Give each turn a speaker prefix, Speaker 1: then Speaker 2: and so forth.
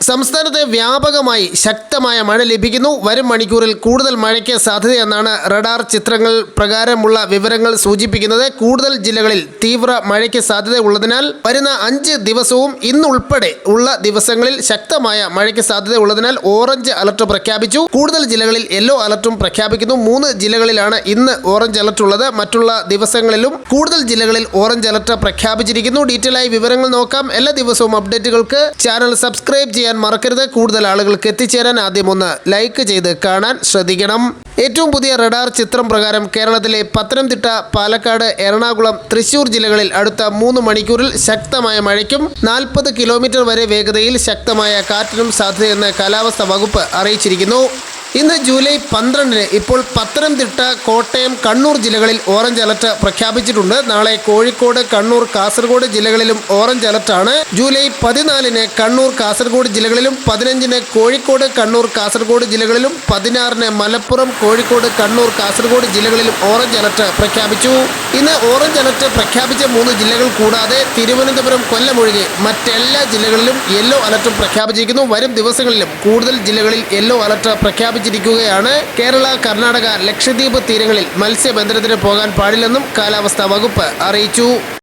Speaker 1: സംസ്ഥാനത്തെ വ്യാപകമായി ശക്തമായ മഴ ലഭിക്കുന്നു. വരും മണിക്കൂറിൽ കൂടുതൽ മഴയ്ക്ക് സാധ്യതയെന്നാണ് റഡാർ ചിത്രങ്ങൾ പ്രകാരമുള്ള വിവരങ്ങൾ സൂചിപ്പിക്കുന്നത്. കൂടുതൽ ജില്ലകളിൽ തീവ്ര മഴയ്ക്ക് സാധ്യതയുള്ളതിനാൽ വരുന്ന 5 ദിവസവും ഇന്നുൾപ്പെടെ ഉള്ള ദിവസങ്ങളിൽ ശക്തമായ മഴയ്ക്ക് സാധ്യതയുള്ളതിനാൽ ഓറഞ്ച് അലർട്ട് പ്രഖ്യാപിച്ചു. കൂടുതൽ ജില്ലകളിൽ യെല്ലോ അലർട്ടും പ്രഖ്യാപിക്കുന്നു. 3 ജില്ലകളിലാണ് ഇന്ന് ഓറഞ്ച് അലർട്ട് ഉള്ളത്. മറ്റുള്ള ദിവസങ്ങളിലും കൂടുതൽ ജില്ലകളിൽ ഓറഞ്ച് അലർട്ട് പ്രഖ്യാപിച്ചിരിക്കുന്നു. ഡീറ്റെയിൽ ആയി വിവരങ്ങൾ നോക്കാം. എല്ലാ ദിവസവും അപ്ഡേറ്റുകൾക്ക് ചാനൽ സബ്സ്ക്രൈബ് ചെയ്യാൻ മറക്കരുത്. കൂടുതൽ ആളുകൾക്ക് എത്തിച്ചേരാൻ ആദ്യം ഒന്ന് ലൈക്ക് ചെയ്ത് കാണാൻ ശ്രദ്ധിക്കണം. ഏറ്റവും പുതിയ റഡാർ ചിത്രം പ്രകാരം കേരളത്തിലെ പത്തനംതിട്ട, പാലക്കാട്, എറണാകുളം, തൃശൂർ ജില്ലകളിൽ അടുത്ത 3 മണിക്കൂറിൽ ശക്തമായ മഴയ്ക്കും 40 കിലോമീറ്റർ വരെ വേഗതയിൽ ശക്തമായ കാറ്റിനും സാധ്യതയെന്ന് കാലാവസ്ഥാ വകുപ്പ് അറിയിച്ചിരിക്കുന്നു. ഇന്ന് ജൂലൈ 12-ന് ഇപ്പോൾ പത്തനംതിട്ട, കോട്ടയം, കണ്ണൂർ ജില്ലകളിൽ ഓറഞ്ച് അലർട്ട് പ്രഖ്യാപിച്ചിട്ടുണ്ട്. നാളെ കോഴിക്കോട്, കണ്ണൂർ, കാസർഗോഡ് ജില്ലകളിലും ഓറഞ്ച് അലർട്ടാണ്. ജൂലൈ 14-ന് കണ്ണൂർ, കാസർഗോഡ് ജില്ലകളിലും 15-ന് കോഴിക്കോട്, കണ്ണൂർ, കാസർഗോഡ് ജില്ലകളിലും 16-ന് മലപ്പുറം, കോഴിക്കോട്, കണ്ണൂർ, കാസർഗോഡ് ജില്ലകളിലും ഓറഞ്ച് അലർട്ട് പ്രഖ്യാപിച്ചു. ഇന്ന് ഓറഞ്ച് അലർട്ട് പ്രഖ്യാപിച്ച 3 ജില്ലകൾ കൂടാതെ തിരുവനന്തപുരം, കൊല്ലം ഒഴികെ മറ്റെല്ലാ ജില്ലകളിലും യെല്ലോ അലർട്ടും പ്രഖ്യാപിച്ചിരിക്കുന്നു. വരും ദിവസങ്ങളിലും കൂടുതൽ ജില്ലകളിൽ യെല്ലോ അലർട്ട് പ്രഖ്യാപിച്ചിരിക്കുകയാണ്. കേരള, കർണാടക, ലക്ഷദ്വീപ് തീരങ്ങളിൽ മത്സ്യബന്ധനത്തിന് പോകാൻ പാടില്ലെന്നും കാലാവസ്ഥാ വകുപ്പ് അറിയിച്ചു.